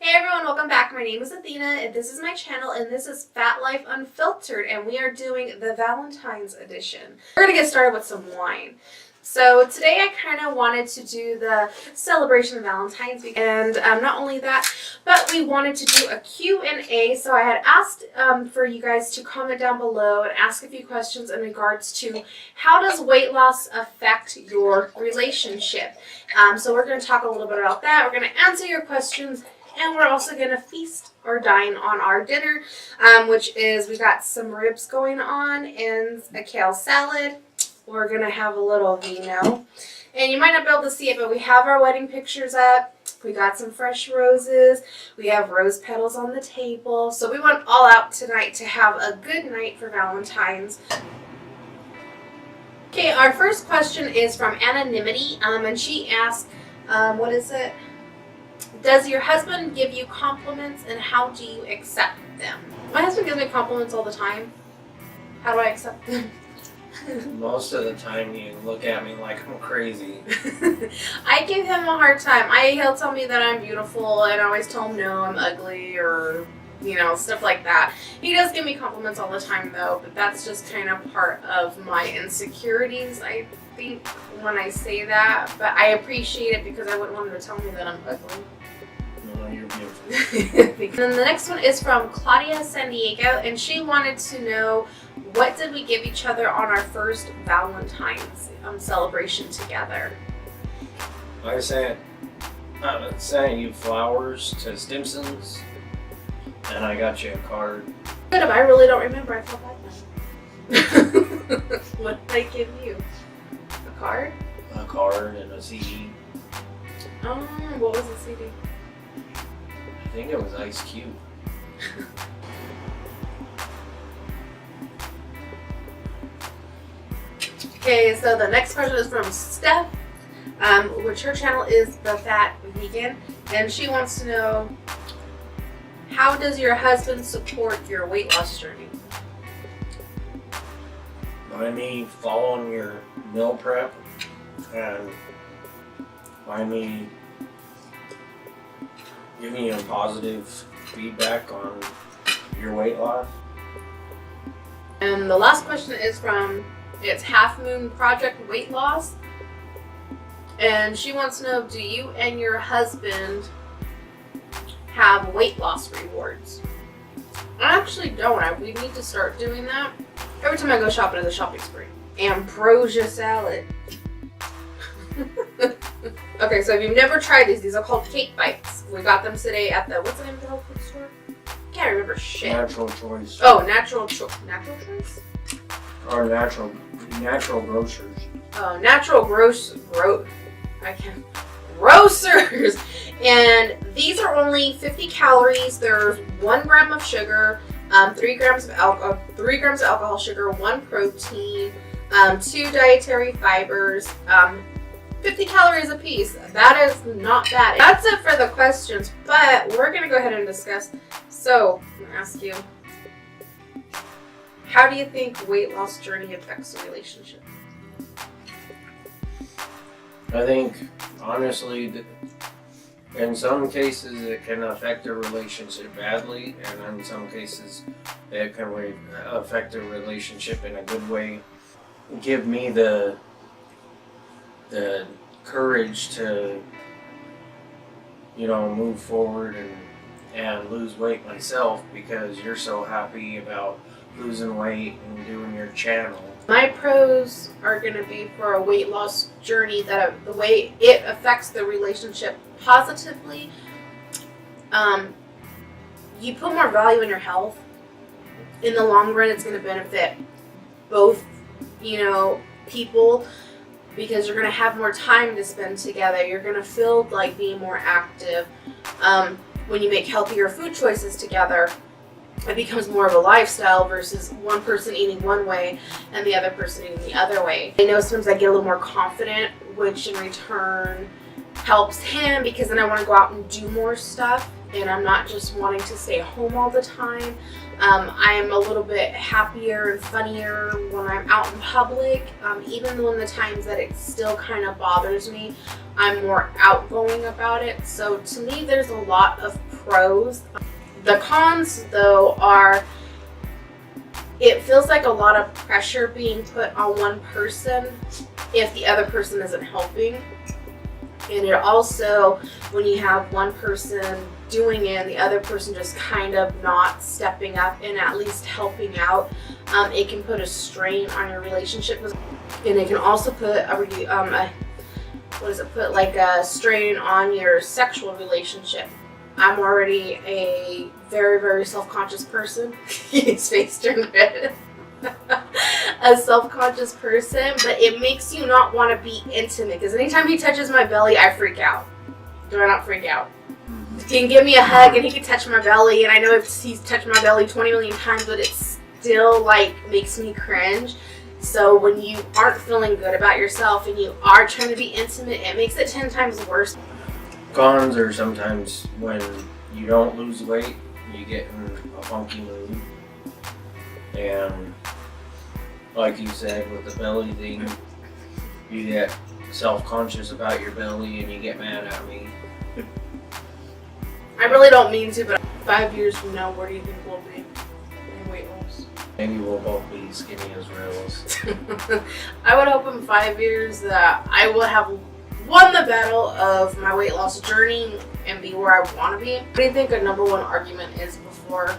Hey everyone, welcome back. My name is Athena and this is my channel and this is Fat Life Unfiltered and we are doing the Valentine's edition. We're going to get started with some wine. So today I kind of wanted to do the celebration of Valentine's and not only that, but we wanted to do a Q&A. So I had asked for you guys to comment down below and ask a few questions in regards to how does weight loss affect your relationship. So we're going to talk a little bit about that. We're going to answer your questions. And we're also going to feast or dine on our dinner, which is we got some ribs going on and a kale salad. We're going to have a little vino. And you might not be able to see it, but we have our wedding pictures up. We got some fresh roses. We have rose petals on the table. So we went all out tonight to have a good night for Valentine's. Okay, our first question is from Anonymity, and she asked, what is it? Does your husband give you compliments and how do you accept them? My husband gives me compliments all the time. How do I accept them? Most of the time you look at me like I'm crazy. I give him a hard time. He'll tell me that I'm beautiful and I always tell him no, I'm ugly or, stuff like that. He does give me compliments all the time though, but that's just kind of part of my insecurities, I think, when I say that. But I appreciate it because I wouldn't want him to tell me that I'm ugly. No, you're beautiful. And then the next one is from Claudia San Diego, and she wanted to know, what did we give each other on our first Valentine's celebration together? I sent you flowers to Stimson's, and I got you a card. Good, I really don't remember. I felt like that. What did I give you? A card? A card and a CD. Oh, what was the CD? I think it was Ice Cube. Okay, so the next question is from Steph, which her channel is The Fat Vegan, and she wants to know, how does your husband support your weight loss journey? By me following your meal prep and by me giving you positive feedback on your weight loss. And the last question is from, it's Half Moon Project Weight Loss, and she wants to know, do you and your husband have weight loss rewards? I actually don't. We need to start doing that. Every time I go shopping, it's a shopping spree. Ambrosia salad. Okay, so if you've never tried these are called cake bites. We got them today at the, what's the name of the health food store? Can't remember shit. Natural Choice. Oh, Natural Choice? Or natural grocers. Oh, Natural Grocers. And these are only 50 calories. There's 1 gram of sugar, 3 grams of alcohol sugar, 1 protein, 2 dietary fibers, 50 calories a piece. That is not bad. That's it for the questions, but we're going to go ahead and discuss. So, I'm going to ask you, how do you think weight loss journey affects a relationship? I think, honestly, that in some cases it can affect a relationship badly, and in some cases it can affect a relationship in a good way. Give me the courage to, move forward and lose weight myself because you're so happy about losing weight and doing your channel. My pros are going to be for a weight loss journey, that the way it affects the relationship positively. You put more value in your health. In the long run, it's going to benefit both, people, because you're going to have more time to spend together. You're going to feel like being more active. When you make healthier food choices together, it becomes more of a lifestyle versus one person eating one way and the other person eating the other way. I know sometimes I get a little more confident, which in return helps him because then I want to go out and do more stuff and I'm not just wanting to stay home all the time. I'm a little bit happier and funnier when I'm out in public, even though in the times that it still kind of bothers me I'm more outgoing about it. So to me, there's a lot of pros. The cons, though, are it feels like a lot of pressure being put on one person if the other person isn't helping. And it also, when you have one person doing it and the other person just kind of not stepping up and at least helping out, it can put a strain on your relationship. And it can also put a strain on your sexual relationship. I'm already a very, very self-conscious person. His face turned red. A self-conscious person, but it makes you not want to be intimate, because anytime he touches my belly, I freak out. Do I not freak out? He can give me a hug and he can touch my belly, and I know he's touched my belly 20 million times, but it still like makes me cringe. So when you aren't feeling good about yourself and you are trying to be intimate, it makes it 10 times worse. Cons are sometimes when you don't lose weight, you get in a funky mood. And like you said, with the belly thing, you get self-conscious about your belly and you get mad at me. I really don't mean to, but 5 years from now, where do you think we'll be in weight loss? Maybe we'll both be skinny as rails. I would hope in 5 years that I will have won the battle of my weight loss journey and be where I want to be. What do you think a number one argument is before?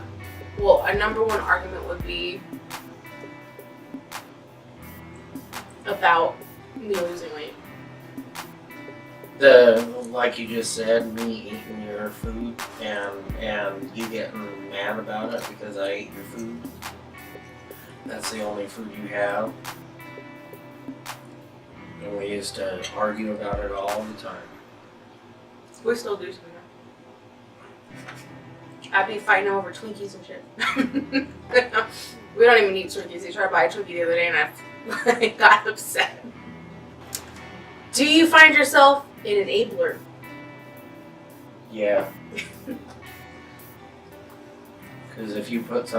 Well, a number one argument would be about me losing weight. Like you just said, me eating your food and you getting mad about it because I ate your food. That's the only food you have. And we used to argue about it all the time. We still do sometimes. I'd be fighting over Twinkies and shit. We don't even eat Twinkies. He tried to buy a Twinkie the other day and I got upset. Do you find yourself an enabler? Yeah. Because if you put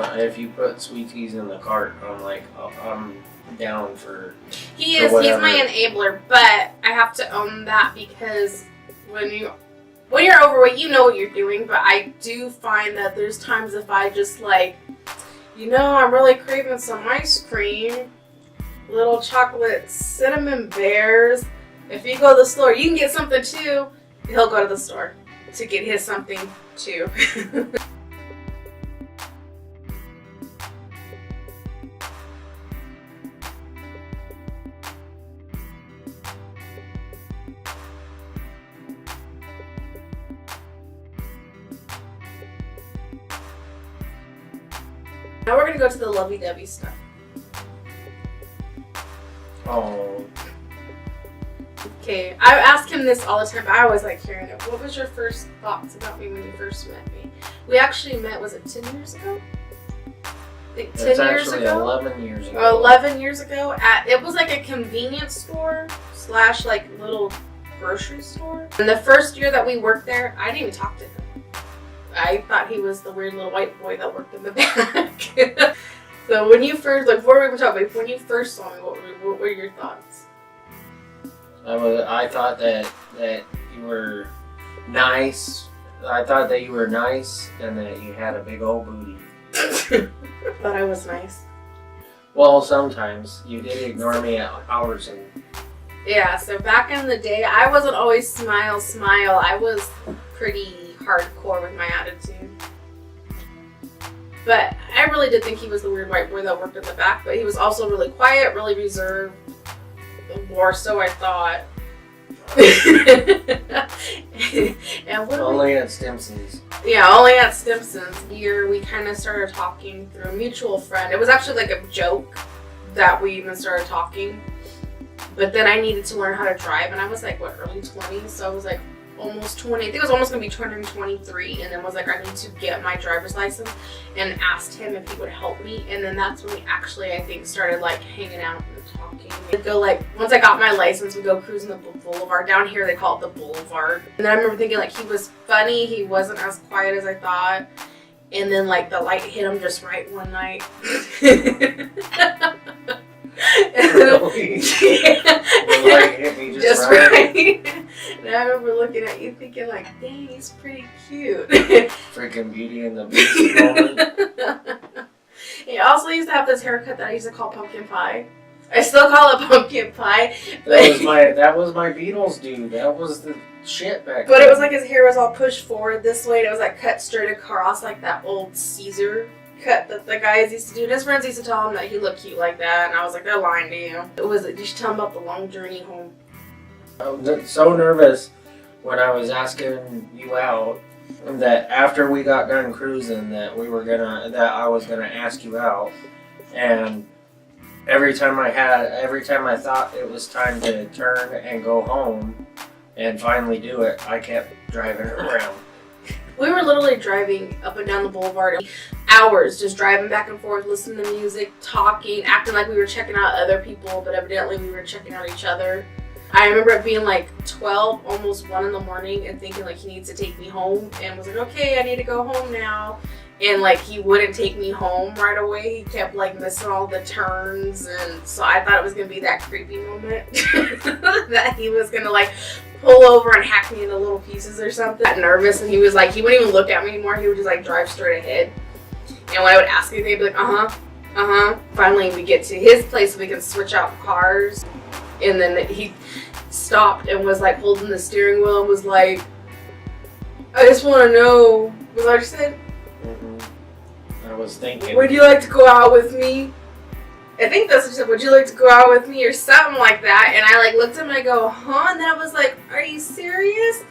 sweeties in the cart, I'm down for. He's my enabler, but I have to own that because when you're overweight, you know what you're doing. But I do find that there's times if I just I'm really craving some ice cream, little chocolate cinnamon bears. If you go to the store, you can get something too. He'll go to the store to get his something too. Now we're going to go to the lovey-dovey stuff. Oh. Okay, I ask him this all the time, but I always like hearing it. What was your first thoughts about me when you first met me? We actually met, was it 10 years ago? I think 10 It's years actually ago? 11 years ago. 11 years ago. It was like a convenience store / little grocery store. And the first year that we worked there, I didn't even talk to him. I thought he was the weird little white boy that worked in the back. So when you first, before we were talking, when you first saw me, what were your thoughts? I thought that you were nice. I thought that you were nice and that you had a big old booty. Thought I was nice. Well, sometimes you did ignore me at hours and. Yeah, so back in the day, I wasn't always smile. I was pretty hardcore with my attitude. But I really did think he was the weird white boy that worked in the back, but he was also really quiet, really reserved. More so I thought. And only at Stimson's. Yeah, only at Stimson's. Here we kind of started talking through a mutual friend. It was actually like a joke that we even started talking. But then I needed to learn how to drive, and I was like, early 20s? So I was like almost 20. I think it was almost going to be 223, and then was like, I need to get my driver's license, and asked him if he would help me. And then that's when we actually, I think, started hanging out and talking. We'd go once I got my license, we'd go cruising the boulevard. Down here they call it the boulevard. And then I remember thinking he was funny, he wasn't as quiet as I thought. And then the light hit him just right one night. Really? The light hit me just right. And I remember looking at you thinking like, dang, he's pretty cute. Freaking Beauty and the Beast moment. He also used to have this haircut that I used to call pumpkin pie. I still call it pumpkin pie. That was my Beatles dude. That was the shit back then. But it was like his hair was all pushed forward this way, and it was like cut straight across, like that old Caesar cut that the guys used to do. And his friends used to tell him that he looked cute like that, and I was like, they're lying to you. You should tell him about the long journey home. I was so nervous when I was asking you out that after we got done cruising that I was gonna ask you out, and every time I thought it was time to turn and go home and finally do it, I kept driving around. We were literally driving up and down the boulevard, hours just driving back and forth, listening to music, talking, acting like we were checking out other people, but evidently we were checking out each other. I remember it being like 12, almost 1 in the morning, and thinking like he needs to take me home, and was like, okay, I need to go home now. And like he wouldn't take me home right away. He kept like missing all the turns, and so I thought it was gonna be that creepy moment that he was gonna like pull over and hack me into little pieces or something. I got nervous, and he wouldn't even look at me anymore. He would just like drive straight ahead. And when I would ask him, he'd be like, Finally, we get to his place so we can switch out cars. And then he stopped and was like holding the steering wheel and was like, I just want to know, was that what you said? I was thinking, would you like to go out with me? I think that's what you said, would you like to go out with me or something like that? And I like looked at him and I go, huh? And then I was like, are you serious?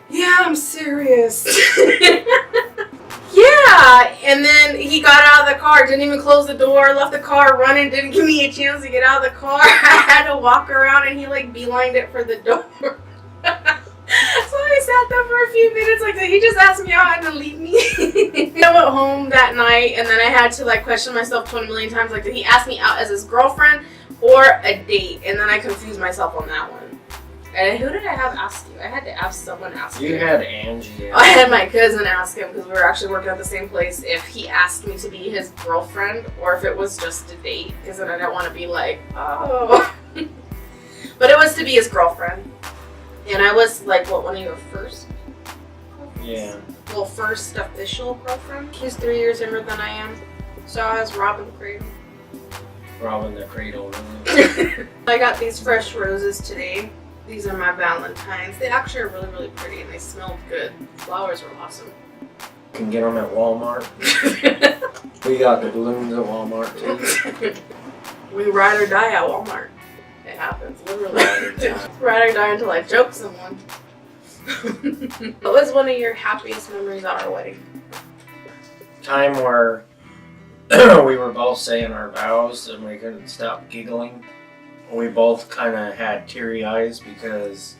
Yeah, I'm serious. Yeah, and then he got out of the car, didn't even close the door, left the car running, didn't give me a chance to get out of the car. I had to walk around, and he like beelined it for the door. So I sat there for a few minutes, like, did he just ask me out and then leave me? I went home that night, and then I had to like question myself 20 million times, like, did he ask me out as his girlfriend or a date? And then I confused myself on that one. And who did I have ask you? I had to ask someone ask you. You had Angie. I had my cousin ask him, because we were actually working at the same place, if he asked me to be his girlfriend or if it was just a date, because then I don't want to be like, oh. But it was to be his girlfriend. And I was like, what, one of your first girlfriends? Yeah. Well, first official girlfriend. He's 3 years younger than I am. So I was Robin the Cradle. Robin the Cradle, really. I got these fresh roses today. These are my Valentine's. They actually are really, really pretty, and they smelled good. Flowers were awesome. You can get them at Walmart. We got the balloons at Walmart, too. We ride or die at Walmart. It happens, literally. Ride or die until I choke someone. What was one of your happiest memories at our wedding? Time where we were both saying our vows and we couldn't stop giggling. We both kind of had teary eyes because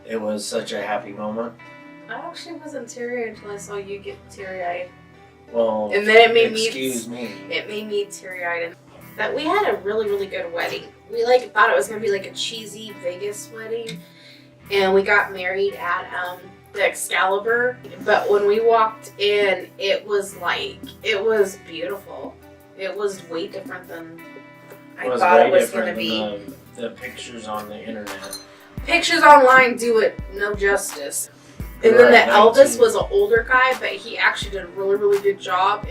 it was such a happy moment. I actually wasn't teary until I saw you get teary-eyed. Well, and then it made me. It made me teary-eyed. That we had a really, really good wedding. We like thought it was gonna be like a cheesy Vegas wedding, and we got married at the Excalibur. But when we walked in, it was beautiful. It was way different than I thought it was going to be. The pictures on the internet. Pictures online do it no justice. And then the Elvis was an older guy, but he actually did a really, really good job.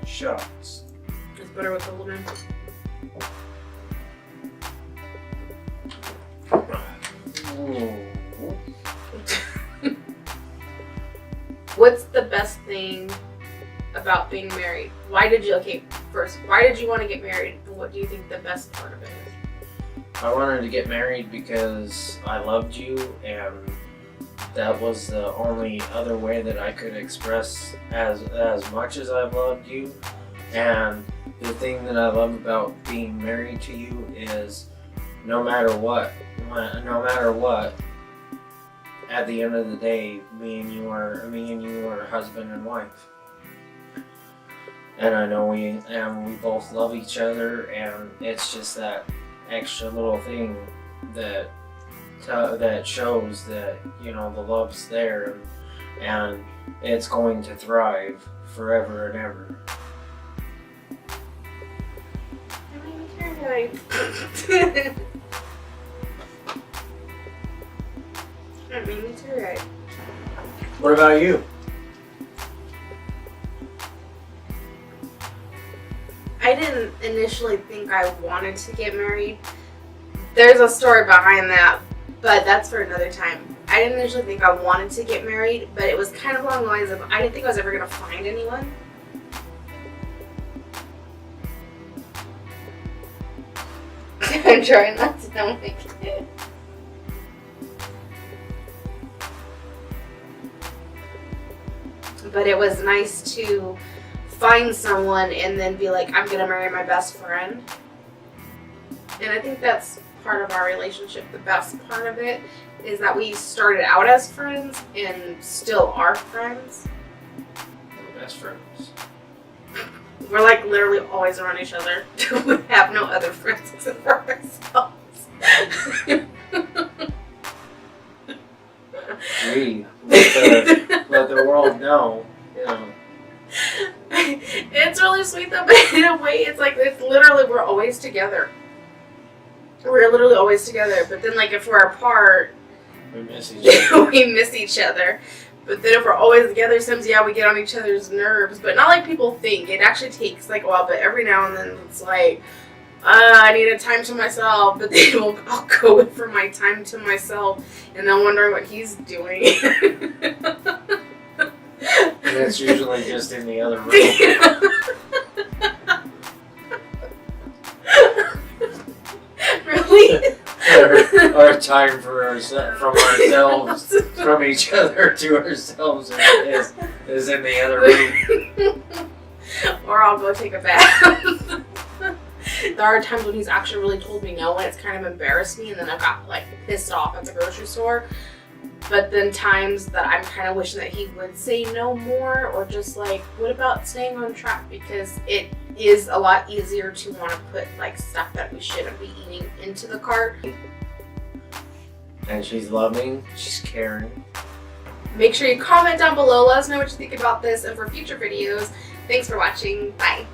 Shots. It's better with the lemon. What's the best thing about being married? Why did you want to get married? What do you think the best part of it is? I wanted to get married because I loved you, and that was the only other way that I could express as much as I loved you. And the thing that I love about being married to you is no matter what, at the end of the day, me and you are husband and wife. And I know we both love each other, and it's just that extra little thing that shows that, you know, the love's there. and it's going to thrive forever and ever. That made me teary-eyed. That made me teary-eyed. What about you? I didn't initially think I wanted to get married. There's a story behind that, but that's for another time. I didn't initially think I wanted to get married, but it was kind of along the lines of I didn't think I was ever going to find anyone. I'm trying not to sound like it. But it was nice to find someone and then be like, I'm gonna marry my best friend. And I think that's part of our relationship. The best part of it is that we started out as friends and still are friends. We're best friends. We're like literally always around each other. We have no other friends except for ourselves. We let the world know, you know. It's really sweet though, but in a way it's like it's literally we're always together. We're literally always together, but then like if we're apart, We miss each other. we miss each other. But then if we're always together, sometimes yeah, we get on each other's nerves, but not like people think. It actually takes like a while, but every now and then it's like, I need a time to myself, but then I'll go in for my time to myself, and then wondering what he's doing. And it's usually just in the other room. Really? Our time for from ourselves, from each other to ourselves is in the other room. Or I'll go take a bath. There are times when he's actually really told me no, and it's kind of embarrassed me, and then I've got like pissed off at the grocery store. But then times that I'm kind of wishing that he would say no more, or just like, what about staying on track? Because it is a lot easier to want to put like stuff that we shouldn't be eating into the cart. And she's loving, she's caring. Make sure you comment down below, let us know what you think about this, and for future videos, thanks for watching, bye.